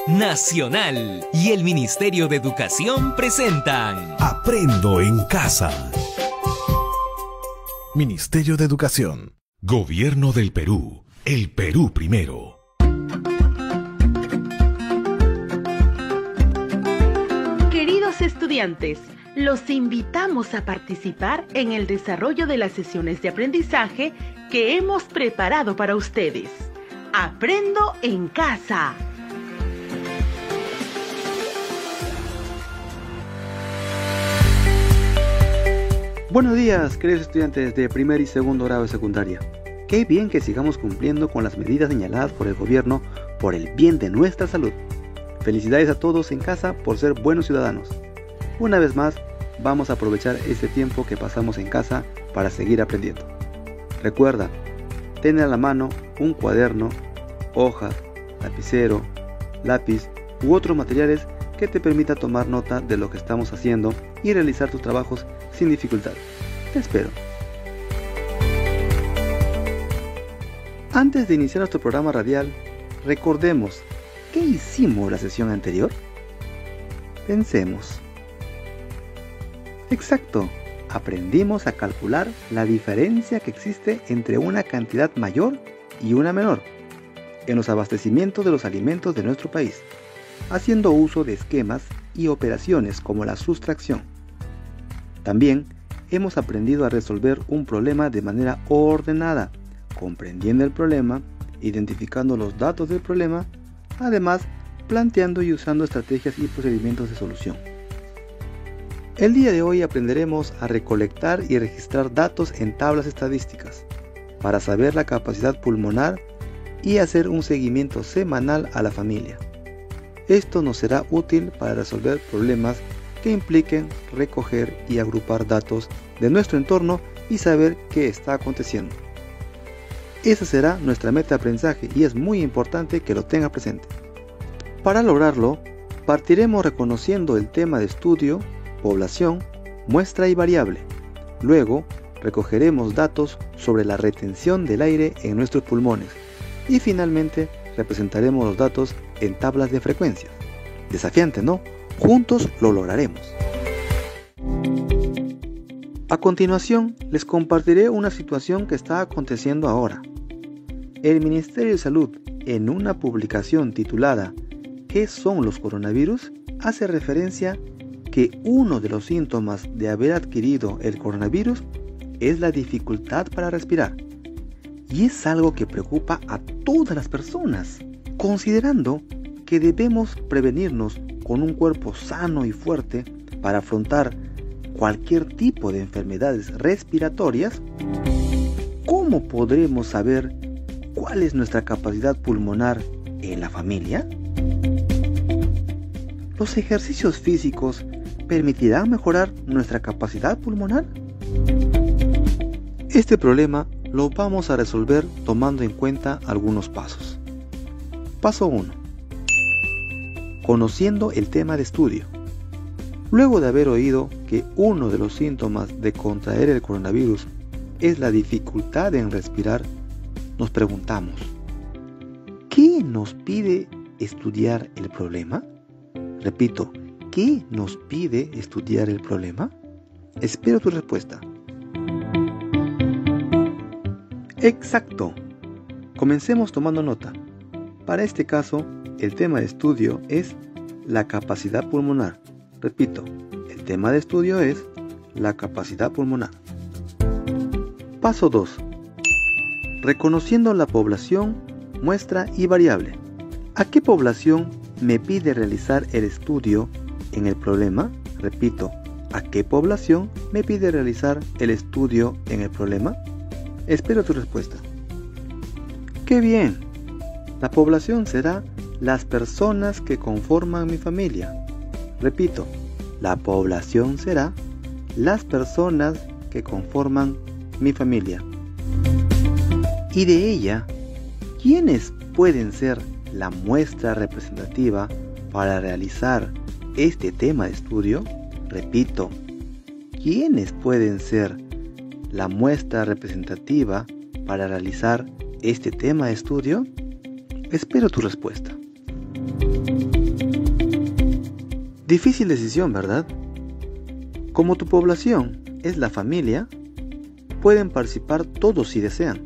Nacional y el Ministerio de Educación presentan Aprendo en Casa. Ministerio de Educación. Gobierno del Perú. El Perú primero. Queridos estudiantes, los invitamos a participar en el desarrollo de las sesiones de aprendizaje que hemos preparado para ustedes. Aprendo en Casa. Buenos días, queridos estudiantes de primer y segundo grado de secundaria. Qué bien que sigamos cumpliendo con las medidas señaladas por el gobierno por el bien de nuestra salud. Felicidades a todos en casa por ser buenos ciudadanos. Una vez más, vamos a aprovechar este tiempo que pasamos en casa para seguir aprendiendo. Recuerda, ten a la mano un cuaderno, hojas, lapicero, lápiz u otros materiales que te permita tomar nota de lo que estamos haciendo y realizar tus trabajos sin dificultad. Te espero. Antes de iniciar nuestro programa radial, recordemos, ¿qué hicimos la sesión anterior? Pensemos. Exacto, aprendimos a calcular la diferencia que existe entre una cantidad mayor y una menor en los abastecimientos de los alimentos de nuestro país, haciendo uso de esquemas y operaciones como la sustracción. También hemos aprendido a resolver un problema de manera ordenada, comprendiendo el problema, identificando los datos del problema, además planteando y usando estrategias y procedimientos de solución. El día de hoy aprenderemos a recolectar y registrar datos en tablas estadísticas para saber la capacidad pulmonar y hacer un seguimiento semanal a la familia. Esto nos será útil para resolver problemas que impliquen recoger y agrupar datos de nuestro entorno y saber qué está aconteciendo. Esa será nuestra meta de aprendizaje y es muy importante que lo tenga presente. Para lograrlo, partiremos reconociendo el tema de estudio, población, muestra y variable. Luego, recogeremos datos sobre la retención del aire en nuestros pulmones y finalmente representaremos los datos en tablas de frecuencias. Desafiante, ¿no? Juntos lo lograremos. A continuación, les compartiré una situación que está aconteciendo ahora. El Ministerio de Salud, en una publicación titulada ¿Qué son los coronavirus?, hace referencia que uno de los síntomas de haber adquirido el coronavirus es la dificultad para respirar. Y es algo que preocupa a todas las personas, considerando que debemos prevenirnos con un cuerpo sano y fuerte para afrontar cualquier tipo de enfermedades respiratorias. ¿Cómo podremos saber cuál es nuestra capacidad pulmonar en la familia? ¿Los ejercicios físicos permitirán mejorar nuestra capacidad pulmonar? Este problema lo vamos a resolver tomando en cuenta algunos pasos. Paso 1. Conociendo el tema de estudio. Luego de haber oído que uno de los síntomas de contraer el coronavirus es la dificultad en respirar, nos preguntamos, ¿qué nos pide estudiar el problema? Repito, ¿qué nos pide estudiar el problema? Espero tu respuesta. Exacto. Comencemos tomando nota. Para este caso, el tema de estudio es la capacidad pulmonar. Repito, el tema de estudio es la capacidad pulmonar. Paso 2. Reconociendo la población, muestra y variable. ¿A qué población me pide realizar el estudio en el problema? Repito, ¿a qué población me pide realizar el estudio en el problema? Espero tu respuesta. ¡Qué bien! La población será las personas que conforman mi familia. Repito, la población será las personas que conforman mi familia. Y de ella, ¿quiénes pueden ser la muestra representativa para realizar este tema de estudio? Repito, ¿quiénes pueden ser la muestra representativa para realizar este tema de estudio? Espero tu respuesta. Difícil decisión, ¿verdad? Como tu población es la familia, pueden participar todos si desean.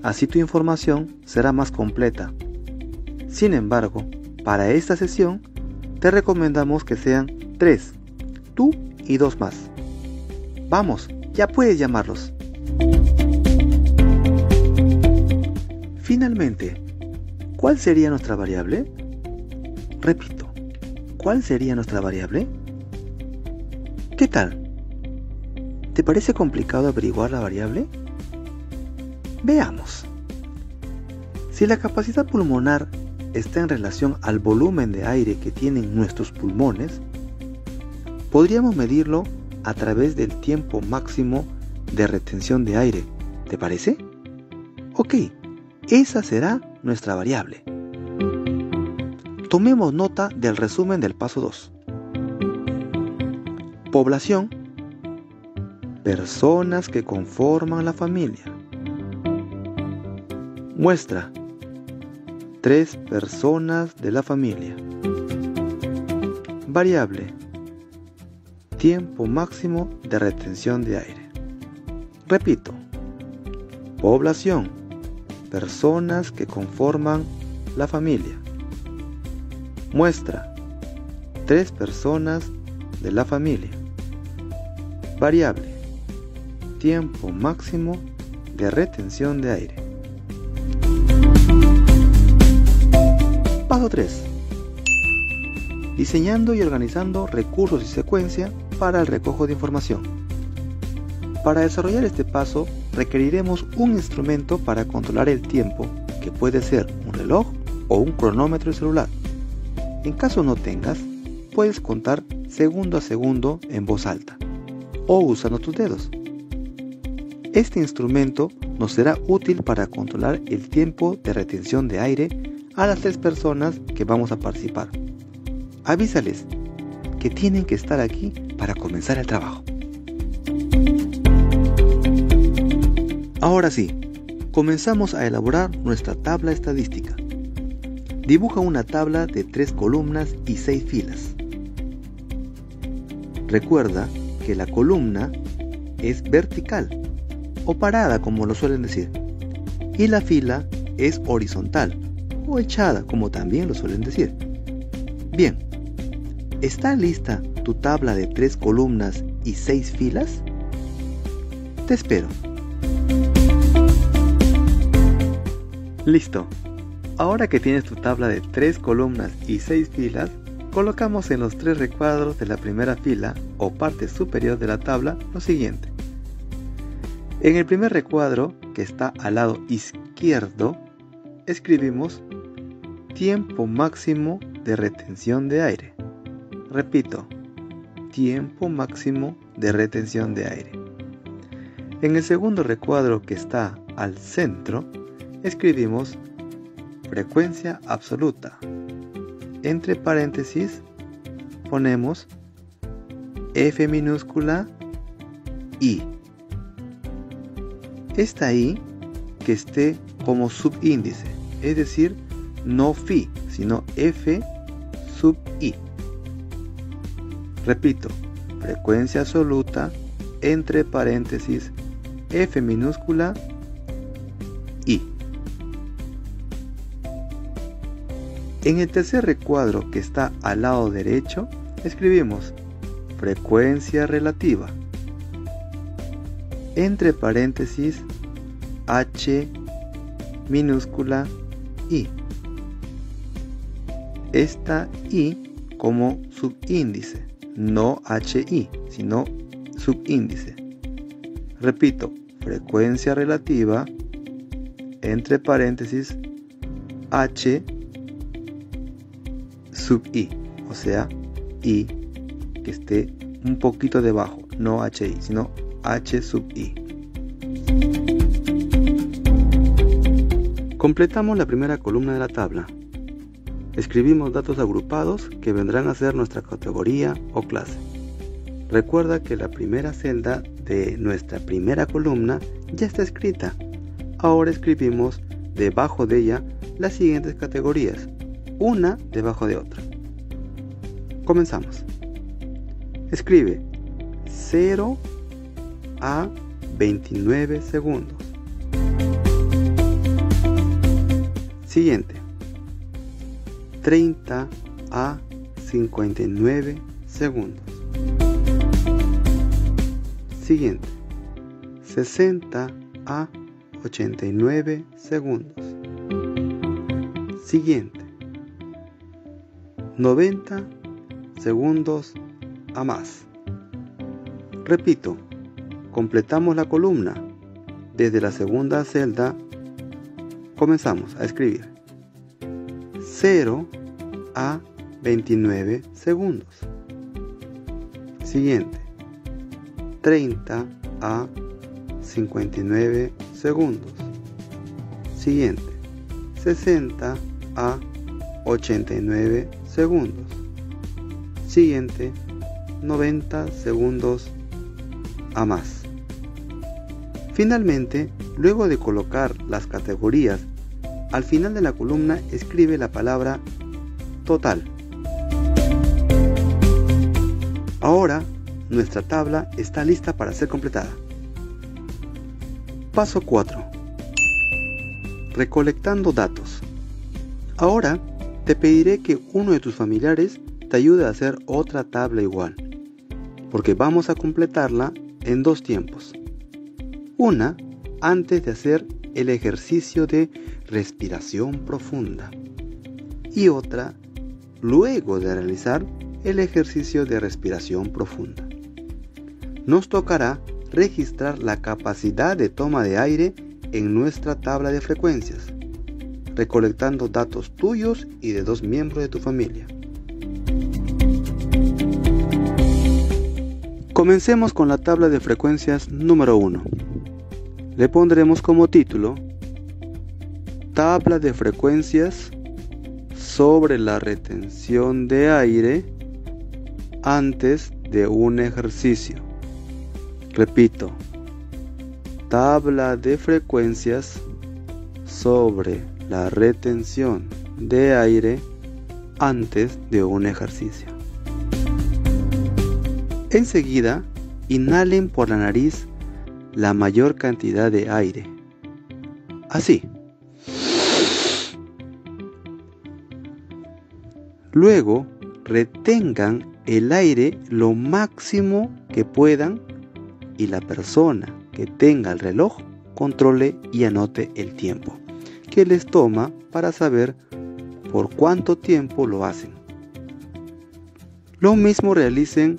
Así tu información será más completa. Sin embargo, para esta sesión, te recomendamos que sean 3, tú y 2 más. Vamos, ya puedes llamarlos. Finalmente, ¿cuál sería nuestra variable? Repito, ¿cuál sería nuestra variable? ¿Qué tal? ¿Te parece complicado averiguar la variable? Veamos. Si la capacidad pulmonar está en relación al volumen de aire que tienen nuestros pulmones, podríamos medirlo a través del tiempo máximo de retención de aire. ¿Te parece? Ok, esa será nuestra variable. Tomemos nota del resumen del paso 2. Población: personas que conforman la familia. Muestra: 3 personas de la familia. Variable: tiempo máximo de retención de aire. Repito: población: personas que conforman la familia. Muestra: 3 personas de la familia. Variable: tiempo máximo de retención de aire. Paso 3. Diseñando y organizando recursos y secuencia para el recojo de información. Para desarrollar este paso, requeriremos un instrumento para controlar el tiempo, que puede ser un reloj o un cronómetro de celular. En caso no tengas, puedes contar segundo a segundo en voz alta o usando tus dedos. Este instrumento nos será útil para controlar el tiempo de retención de aire a las 3 personas que vamos a participar. Avísales que tienen que estar aquí para comenzar el trabajo. Ahora sí, comenzamos a elaborar nuestra tabla estadística. Dibuja una tabla de 3 columnas y 6 filas. Recuerda que la columna es vertical o parada, como lo suelen decir, y la fila es horizontal o echada, como también lo suelen decir. Bien, ¿está lista tu tabla de 3 columnas y 6 filas? Te espero. Listo. Ahora que tienes tu tabla de 3 columnas y 6 filas, colocamos en los 3 recuadros de la primera fila o parte superior de la tabla lo siguiente. En el primer recuadro, que está al lado izquierdo, escribimos tiempo máximo de retención de aire. Repito, tiempo máximo de retención de aire. En el segundo recuadro, que está al centro, escribimos frecuencia absoluta. Entre paréntesis ponemos F minúscula I. Esta I que esté como subíndice, es decir, no Fi, sino F sub I. Repito, frecuencia absoluta, entre paréntesis, F minúscula, I. En el tercer recuadro, que está al lado derecho, escribimos frecuencia relativa, entre paréntesis, H minúscula, I. Esta I como subíndice, no HI, sino subíndice. Repito, frecuencia relativa, entre paréntesis, H sub I, o sea, I que esté un poquito debajo, no HI, sino H sub I. Completamos la primera columna de la tabla. Escribimos datos agrupados que vendrán a ser nuestra categoría o clase. Recuerda que la primera celda de nuestra primera columna ya está escrita. Ahora escribimos debajo de ella las siguientes categorías, una debajo de otra. Comenzamos. Escribe 0 a 29 segundos. Siguiente. 30 a 59 segundos. Siguiente. 60 a 89 segundos. Siguiente. 90 segundos a más. Repito, completamos la columna. Desde la segunda celda comenzamos a escribir 0 a 29 segundos. Siguiente. 30 a 59 segundos. Siguiente. 60 a 89 segundos. Siguiente. 90 segundos a más. Finalmente, luego de colocar las categorías, al final de la columna escribe la palabra total. Ahora, nuestra tabla está lista para ser completada. Paso 4. Recolectando datos. Ahora, te pediré que uno de tus familiares te ayude a hacer otra tabla igual, porque vamos a completarla en 2 tiempos. Una, antes de hacer el ejercicio de respiración profunda, y otra, luego de realizar el ejercicio de respiración profunda. Nos tocará registrar la capacidad de toma de aire en nuestra tabla de frecuencias, recolectando datos tuyos y de 2 miembros de tu familia. Comencemos con la tabla de frecuencias número 1. Le pondremos como título Tabla de frecuencias sobre la retención de aire antes de un ejercicio. Repito, tabla de frecuencias sobre la retención de aire antes de un ejercicio. Enseguida, inhalen por la nariz la mayor cantidad de aire. Así. Luego, retengan el aire lo máximo que puedan y la persona que tenga el reloj controle y anote el tiempo que les toma para saber por cuánto tiempo lo hacen. Lo mismo realicen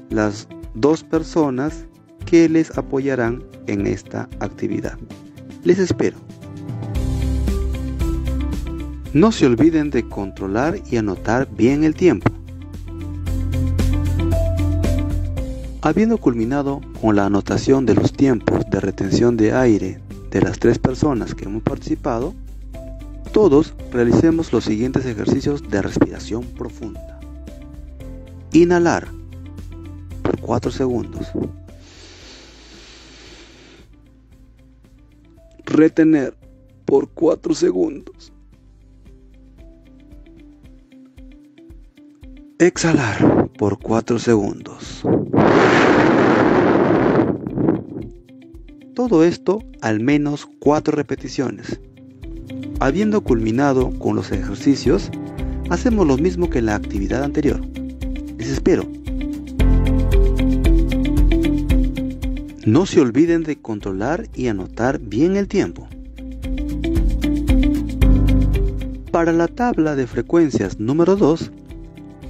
las 2 personas que les apoyarán en esta actividad. Les espero. No se olviden de controlar y anotar bien el tiempo. Habiendo culminado con la anotación de los tiempos de retención de aire de las 3 personas que hemos participado, todos realicemos los siguientes ejercicios de respiración profunda. Inhalar por 4 segundos. Retener por 4 segundos. Exhalar por 4 segundos. Todo esto al menos 4 repeticiones. Habiendo culminado con los ejercicios, hacemos lo mismo que en la actividad anterior. Les espero. No se olviden de controlar y anotar bien el tiempo. Para la tabla de frecuencias número 2,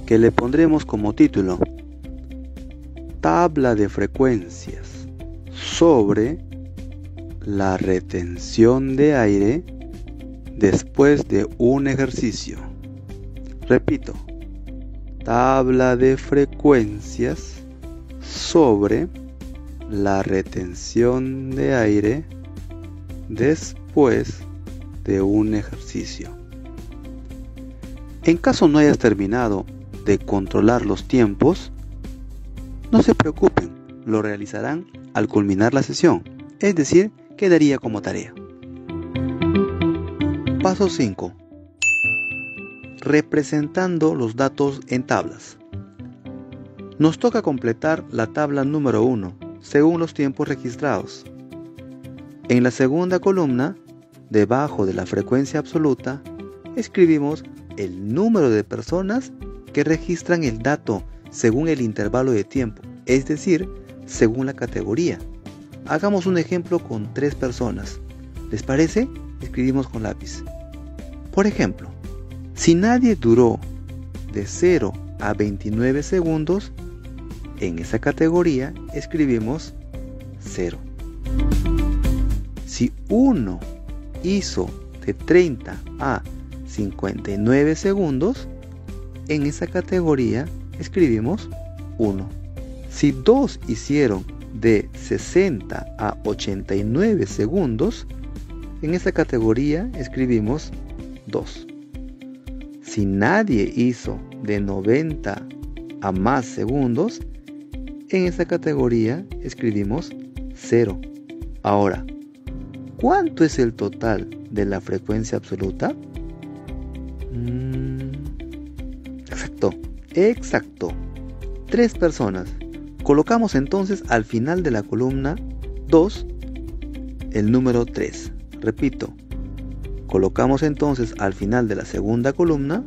que le pondremos como título Tabla de frecuencias sobre la retención de aire después de un ejercicio. Repito, tabla de frecuencias sobre la retención de aire después de un ejercicio. En caso no hayas terminado de controlar los tiempos, no se preocupen, lo realizarán al culminar la sesión, es decir, quedaría como tarea. Paso 5. Representando los datos en tablas. Nos toca completar la tabla número 1, según los tiempos registrados. En la segunda columna, debajo de la frecuencia absoluta, escribimos el número de personas que registran el dato según el intervalo de tiempo, es decir, según la categoría. Hagamos un ejemplo con 3 personas. ¿Les parece? Escribimos con lápiz. Por ejemplo, si nadie duró de 0 a 29 segundos, en esa categoría escribimos 0. Si uno hizo de 30 a 59 segundos, en esa categoría escribimos 1. Si 2 hicieron de 60 a 89 segundos, en esa categoría escribimos 2. Si nadie hizo de 90 a más segundos, en esa categoría escribimos 0. Ahora, ¿cuánto es el total de la frecuencia absoluta? Exacto. 3 personas. Colocamos entonces al final de la columna 2 el número 3. Repito, colocamos entonces al final de la segunda columna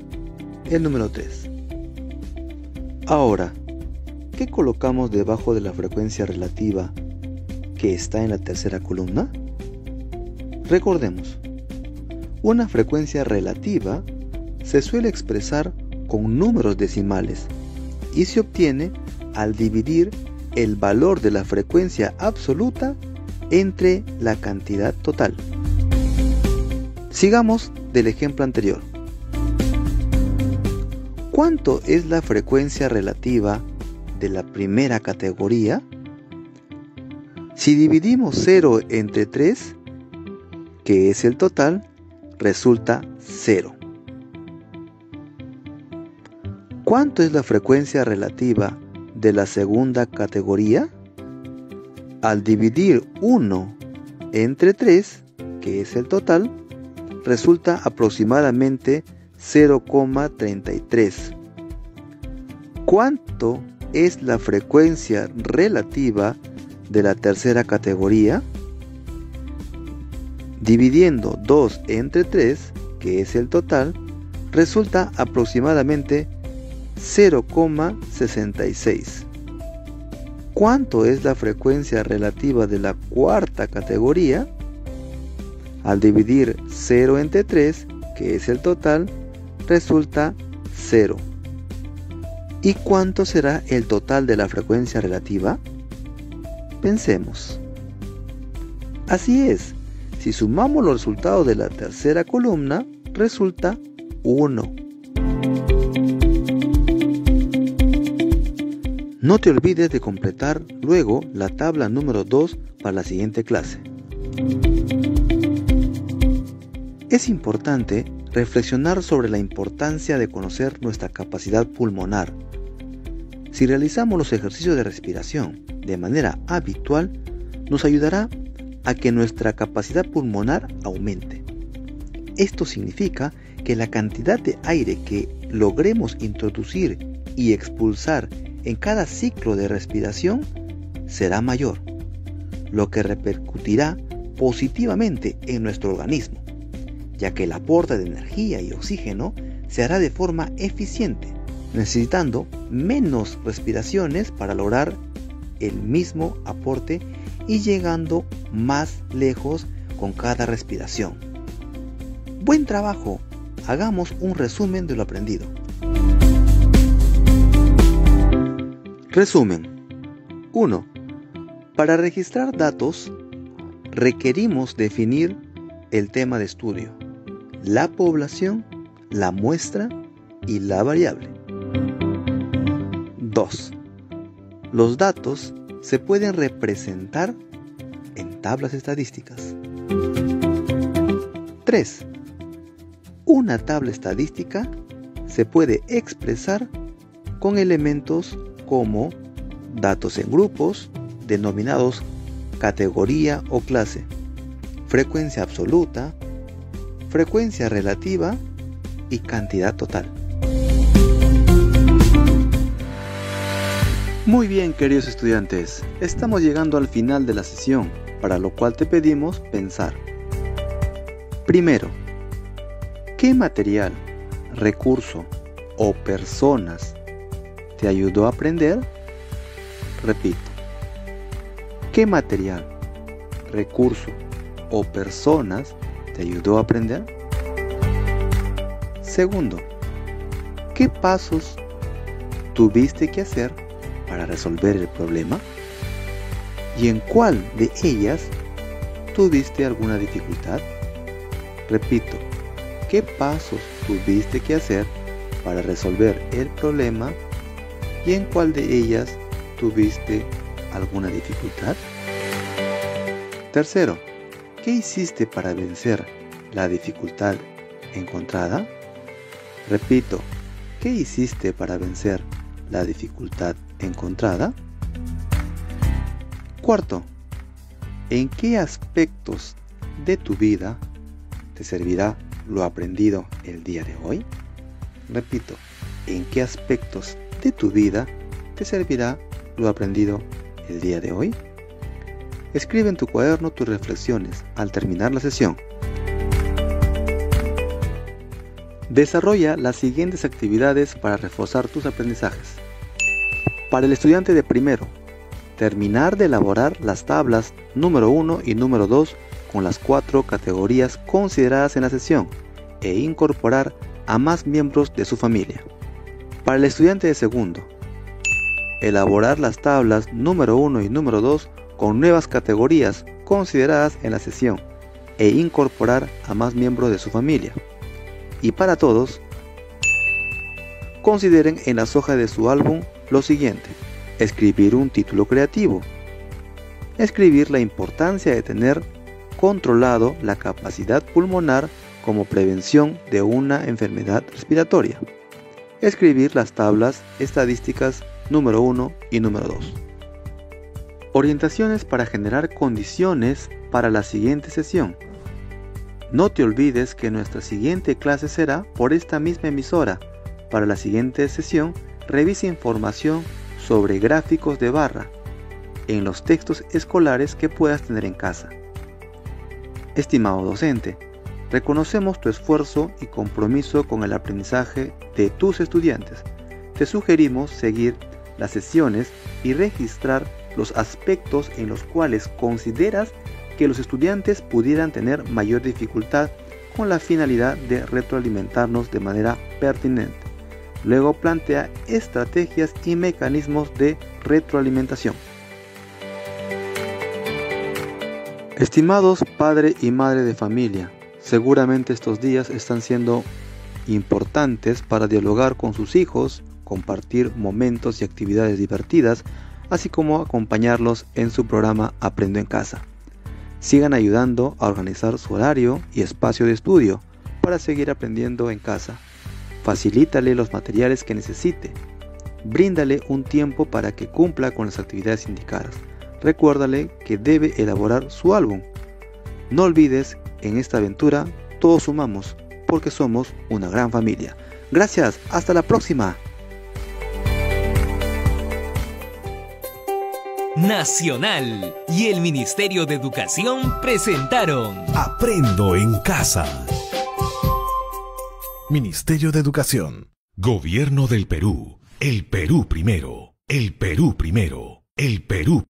el número 3. Ahora, ¿qué colocamos debajo de la frecuencia relativa que está en la tercera columna? Recordemos, una frecuencia relativa se suele expresar con números decimales y se obtiene al dividir el valor de la frecuencia absoluta entre la cantidad total. Sigamos del ejemplo anterior. ¿Cuánto es la frecuencia relativa de la primera categoría? Si dividimos 0 entre 3, que es el total, resulta 0. ¿Cuánto es la frecuencia relativa de la segunda categoría? Al dividir 1 entre 3, que es el total, resulta aproximadamente 0,33. ¿Cuánto es la frecuencia relativa de la tercera categoría? Dividiendo 2 entre 3, que es el total, resulta aproximadamente 0,66. ¿Cuánto es la frecuencia relativa de la cuarta categoría? Al dividir 0 entre 3, que es el total, resulta 0. ¿Y cuánto será el total de la frecuencia relativa? Pensemos. Así es, si sumamos los resultados de la tercera columna, resulta 1. No te olvides de completar luego la tabla número 2 para la siguiente clase. Es importante reflexionar sobre la importancia de conocer nuestra capacidad pulmonar. Si realizamos los ejercicios de respiración de manera habitual, nos ayudará a que nuestra capacidad pulmonar aumente. Esto significa que la cantidad de aire que logremos introducir y expulsar en cada ciclo de respiración será mayor, lo que repercutirá positivamente en nuestro organismo, ya que el aporte de energía y oxígeno se hará de forma eficiente, necesitando menos respiraciones para lograr el mismo aporte y llegando más lejos con cada respiración. ¡Buen trabajo! Hagamos un resumen de lo aprendido. Resumen. 1. Para registrar datos, requerimos definir el tema de estudio, la población, la muestra y la variable. 2. Los datos se pueden representar en tablas estadísticas. 3. Una tabla estadística se puede expresar con elementos como datos en grupos, denominados categoría o clase, frecuencia absoluta, frecuencia relativa y cantidad total. Muy bien, queridos estudiantes, estamos llegando al final de la sesión, para lo cual te pedimos pensar. Primero, ¿qué material, recurso o personas te ayudó a aprender? Repito, ¿qué material, recurso o personas te ayudó a aprender? Segundo, ¿qué pasos tuviste que hacer para resolver el problema? ¿Y en cuál de ellas tuviste alguna dificultad? Repito, ¿qué pasos tuviste que hacer para resolver el problema? ¿Y en cuál de ellas tuviste alguna dificultad? Tercero, ¿qué hiciste para vencer la dificultad encontrada? Repito, ¿qué hiciste para vencer la dificultad encontrada? Cuarto, ¿en qué aspectos de tu vida te servirá lo aprendido el día de hoy? Repito, ¿en qué aspectos de tu vida te servirá lo aprendido el día de hoy? Escribe en tu cuaderno tus reflexiones al terminar la sesión. Desarrolla las siguientes actividades para reforzar tus aprendizajes. Para el estudiante de primero, terminar de elaborar las tablas número 1 y número 2 con las 4 categorías consideradas en la sesión e incorporar a más miembros de su familia. Para el estudiante de segundo, elaborar las tablas número 1 y número 2 con nuevas categorías consideradas en la sesión e incorporar a más miembros de su familia. Y para todos, consideren en las hojas de su álbum lo siguiente: escribir un título creativo, escribir la importancia de tener controlado la capacidad pulmonar como prevención de una enfermedad respiratoria, escribir las tablas estadísticas número 1 y número 2. Orientaciones para generar condiciones para la siguiente sesión. No te olvides que nuestra siguiente clase será por esta misma emisora. Para la siguiente sesión, revisa información sobre gráficos de barra en los textos escolares que puedas tener en casa. Estimado docente, reconocemos tu esfuerzo y compromiso con el aprendizaje de tus estudiantes. Te sugerimos seguir las sesiones y registrar los aspectos en los cuales consideras que los estudiantes pudieran tener mayor dificultad, con la finalidad de retroalimentarnos de manera pertinente. Luego plantea estrategias y mecanismos de retroalimentación. Estimados padre y madre de familia, seguramente estos días están siendo importantes para dialogar con sus hijos, compartir momentos y actividades divertidas, así como acompañarlos en su programa Aprendo en Casa. Sigan ayudando a organizar su horario y espacio de estudio para seguir aprendiendo en casa. Facilítale los materiales que necesite. Bríndale un tiempo para que cumpla con las actividades indicadas. Recuérdale que debe elaborar su álbum. No olvides, en esta aventura todos sumamos, porque somos una gran familia. Gracias, hasta la próxima. Nacional y el Ministerio de Educación presentaron Aprendo en Casa. Ministerio de Educación. Gobierno del Perú. El Perú primero. El Perú primero. El Perú.